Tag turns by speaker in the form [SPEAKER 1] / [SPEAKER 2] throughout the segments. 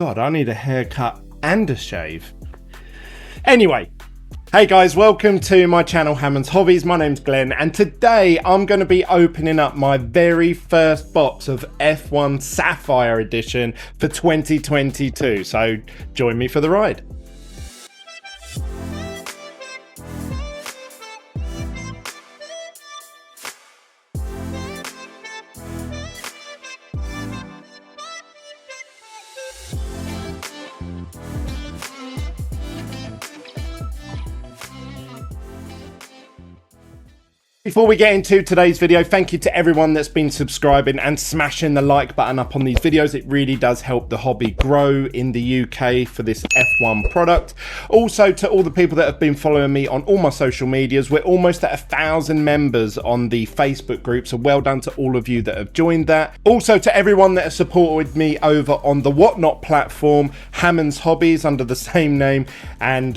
[SPEAKER 1] God, I need a haircut and a shave. Anyway, hey guys, welcome to my channel Hammonds Hobbies. My name's Glenn, and today I'm going to be opening up my very first box of F1 Sapphire edition for 2022. So join me for the ride. Before we get into today's video, thank you to everyone that's been subscribing and smashing the like button up on these videos. It really does help the hobby grow in the UK for this F1 product. Also to all the people that have been following me on all my social medias, we're almost at 1,000 members on the Facebook group, so well done to all of you that have joined that. Also to everyone that has supported me over on the Whatnot platform, Hammonds Hobbies under the same name, and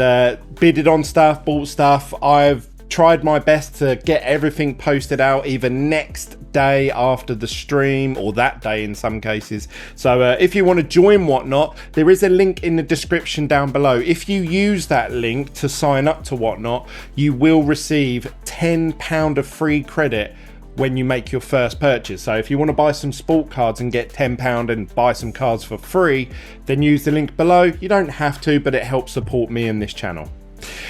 [SPEAKER 1] bidded on stuff, bought stuff. I've tried my best to get everything posted out either next day after the stream or that day in some cases. So if you want to join Whatnot, there is a link in the description down below. If you use that link to sign up to Whatnot, you will receive £10 of free credit when you make your first purchase. So if you want to buy some sport cards and get £10 and buy some cards for free, then use the link below. You don't have to, but it helps support me and this channel.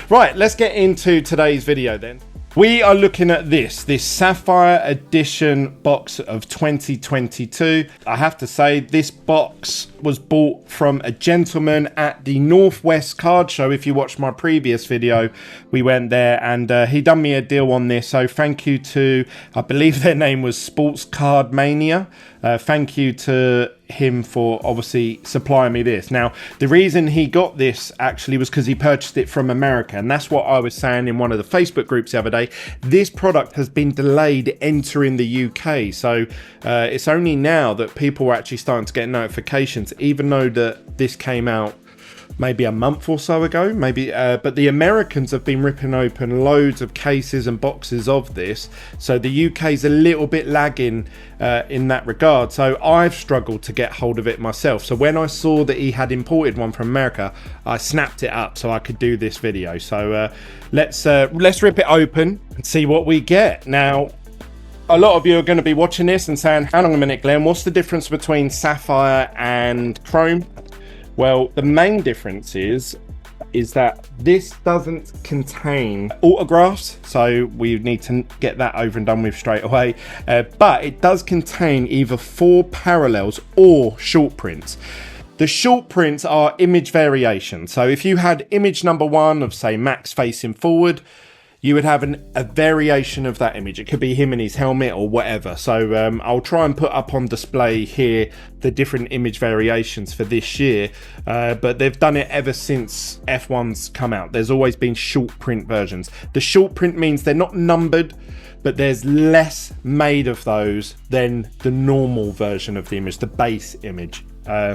[SPEAKER 1] Right, let's get into today's video then. We are looking at this Sapphire edition box of 2022. I have to say, this box was bought from a gentleman at the Northwest Card Show. If you watched my previous video, we went there and he done me a deal on this. So thank you to, I believe their name was Sports Card Mania. Thank you to him for obviously supplying me this. Now, the reason he got this actually was because he purchased it from America, and that's what I was saying in one of the Facebook groups the other day. This product has been delayed entering the UK, so it's only now that people are actually starting to get notifications, even though that this came out maybe a month or so ago, but the Americans have been ripping open loads of cases and boxes of this, so the UK's a little bit lagging in that regard. So I've struggled to get hold of it myself. So when I saw that he had imported one from America, I snapped it up so I could do this video. So let's rip it open and see what we get. Now, a lot of you are going to be watching this and saying, hang on a minute, Glenn, what's the difference between Sapphire and Chrome? Well, the main difference is that this doesn't contain autographs, so we need to get that over and done with straight away. But it does contain either 4 parallels or short prints. The short prints are image variations. So if you had image number 1 of, say, Max facing forward, you would have a variation of that image. It could be him in his helmet or whatever. So I'll try and put up on display here the different image variations for this year. But they've done it ever since F1's come out. There's always been short print versions. The short print means they're not numbered, but there's less made of those than the normal version of the image, the base image.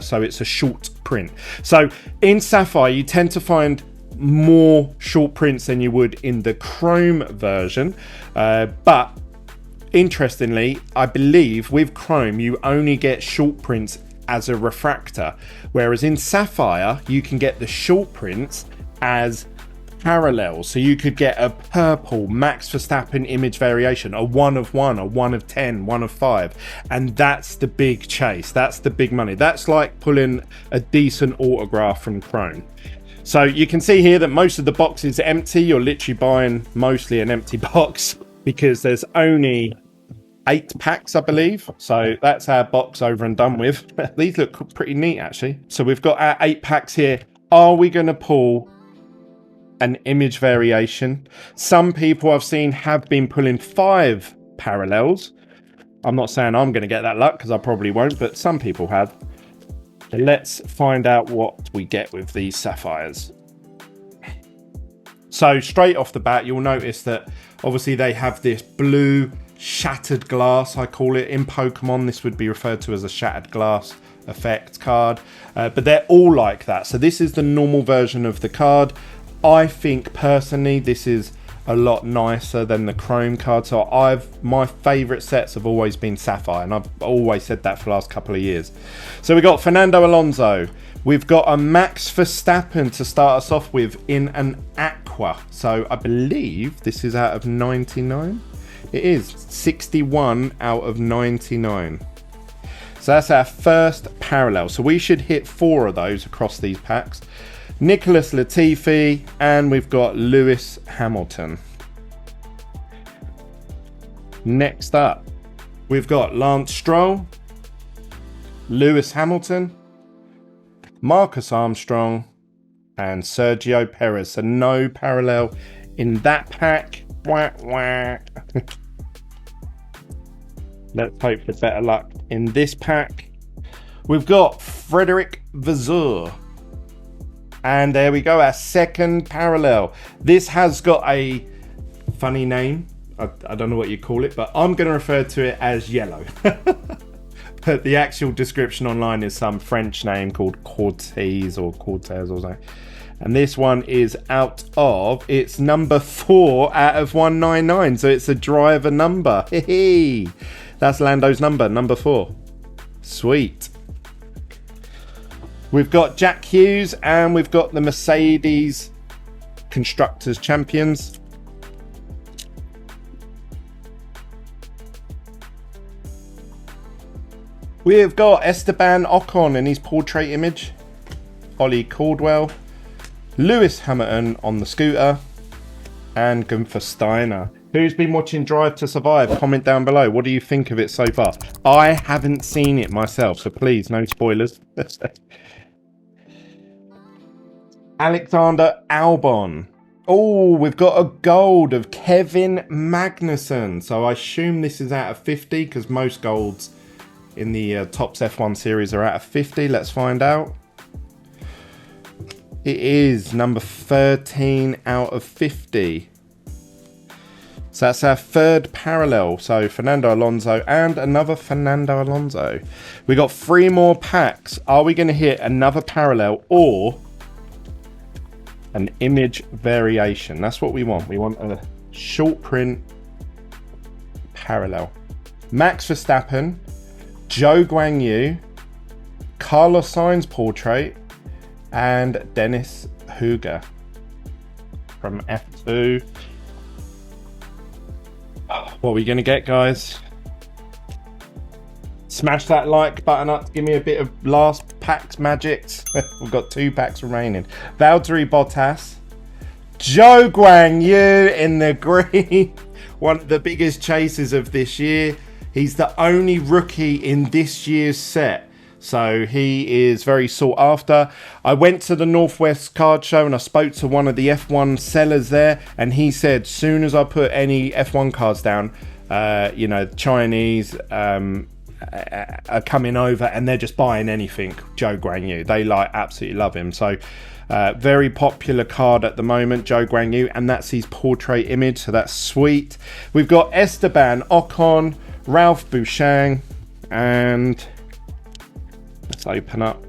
[SPEAKER 1] So it's a short print. So in Sapphire, you tend to find more short prints than you would in the Chrome version, but interestingly, I believe with Chrome you only get short prints as a refractor, whereas in Sapphire you can get the short prints as parallels. So you could get a purple Max Verstappen image variation, a 1 of 1, a 1 of 10, 1 of 5, and that's the big chase. That's the big money. That's like pulling a decent autograph from Chrome. So you can see here that most of the box is empty. You're literally buying mostly an empty box because there's only 8 packs, I believe. So that's our box over and done with. These look pretty neat, actually. So we've got our 8 packs here. Are we going to pull an image variation? Some people I've seen have been pulling 5 parallels. I'm not saying I'm going to get that luck because I probably won't, but some people have. Let's find out what we get with these Sapphires. So straight off the bat, you'll notice that obviously they have this blue shattered glass, I call it. In Pokemon, this would be referred to as a shattered glass effect card, but they're all like that. So this is the normal version of the card. I think personally this is a lot nicer than the Chrome card. So my favorite sets have always been Sapphire, and I've always said that for the last couple of years. So we got Fernando Alonso, We've got a Max Verstappen to start us off with in an aqua. So I believe this is out of 99. It is 61 out of 99. So that's our first parallel. So we should hit 4 of those across these packs. Nicholas Latifi, and we've got Lewis Hamilton. Next up, we've got Lance Stroll, Lewis Hamilton, Marcus Armstrong, and Sergio Perez. So no parallel in that pack. Wah, wah. Let's hope for better luck in this pack. We've got Frederick Vasseur. And there we go, our second parallel. This has got a funny name. I don't know what you call it, but I'm going to refer to it as yellow. But the actual description online is some French name called Cortez or something. And this one is out of, it's number 4 out of 199. So it's a driver number. Hey, that's Lando's number 4. Sweet. We've got Jack Hughes, and we've got the Mercedes Constructors Champions. We've got Esteban Ocon in his portrait image, Ollie Caldwell, Lewis Hamilton on the scooter, and Gunther Steiner. Who's been watching Drive to Survive? Comment down below. What do you think of it so far? I haven't seen it myself, so please, no spoilers. Alexander Albon. Oh, we've got a gold of Kevin Magnussen. So I assume this is out of 50 because most golds in the Topps F1 series are out of 50. Let's find out. It is number 13 out of 50. So that's our third parallel. So Fernando Alonso and another Fernando Alonso. We got 3 more packs. Are we going to hit another parallel or an image variation? That's what we want. We want a short print parallel. Max Verstappen, Zhou Guanyu, Carlos Sainz portrait, and Dennis Hooger from F2. What are we going to get, guys? Smash that like button up. Give me a bit of last pack's magics. We've got 2 packs remaining. Valtteri Bottas, Zhou Guanyu in the green. One of the biggest chasers of this year. He's the only rookie in this year's set, so he is very sought after. I went to the Northwest Card Show and I spoke to one of the F1 sellers there, and he said, soon as I put any F1 cards down, you know, Chinese are coming over and they're just buying anything Zhou Guanyu. They absolutely love him. So very popular card at the moment, Zhou Guanyu, and that's his portrait image, so that's sweet. We've got Esteban Ocon, Ralph Bouchang, and let's open up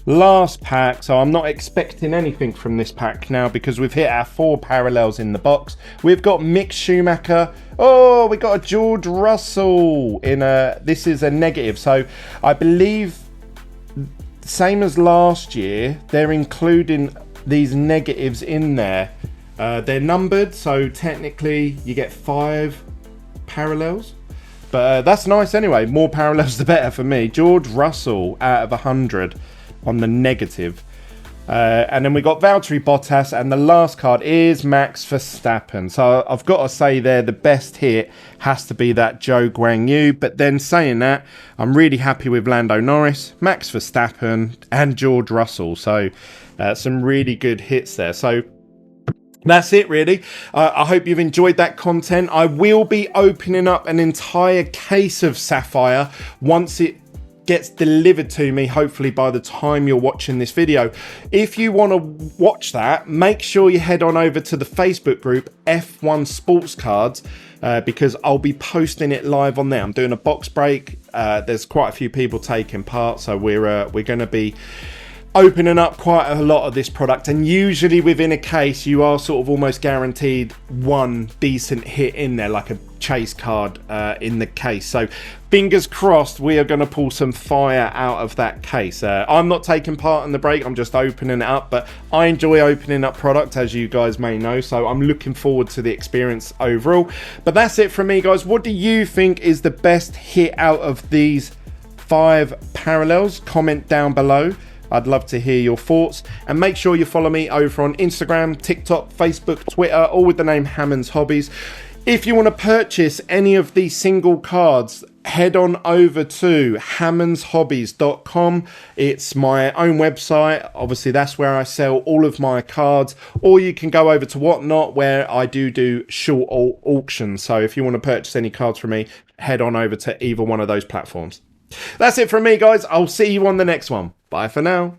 [SPEAKER 1] last pack. So I'm not expecting anything from this pack now because we've hit our 4 parallels in the box. We've got Mick Schumacher. Oh, we got a George Russell in a, this is a negative. So I believe same as last year, they're including these negatives in there. They're numbered, so technically you get 5 parallels. But that's nice anyway. More parallels the better for me. George Russell out of 100 on the negative. And then we got Valtteri Bottas, and the last card is Max Verstappen. So I've got to say there, the best hit has to be that Zhou Guanyu. But then saying that, I'm really happy with Lando Norris, Max Verstappen, and George Russell. So some really good hits there. So that's it really. I hope you've enjoyed that content. I will be opening up an entire case of Sapphire once it gets delivered to me, hopefully by the time you're watching this video. If you want to watch that, make sure you head on over to the Facebook group F1 Sports Cards, because I'll be posting it live on there. I'm doing a box break. There's quite a few people taking part, so we're going to be opening up quite a lot of this product, and usually within a case you are sort of almost guaranteed one decent hit in there, like a chase card in the case. So fingers crossed we are going to pull some fire out of that case. I'm not taking part in the break, I'm just opening it up, but I enjoy opening up product, as you guys may know, so I'm looking forward to the experience overall. But that's it from me, guys. What do you think is the best hit out of these 5 parallels? Comment down below. I'd love to hear your thoughts, and make sure you follow me over on Instagram, TikTok, Facebook, Twitter, all with the name Hammonds Hobbies. If you want to purchase any of these single cards, head on over to hammondshobbies.com. It's my own website. Obviously, that's where I sell all of my cards. Or you can go over to Whatnot, where I do short auctions. So if you want to purchase any cards from me, head on over to either one of those platforms. That's it from me, guys. I'll see you on the next one. Bye for now.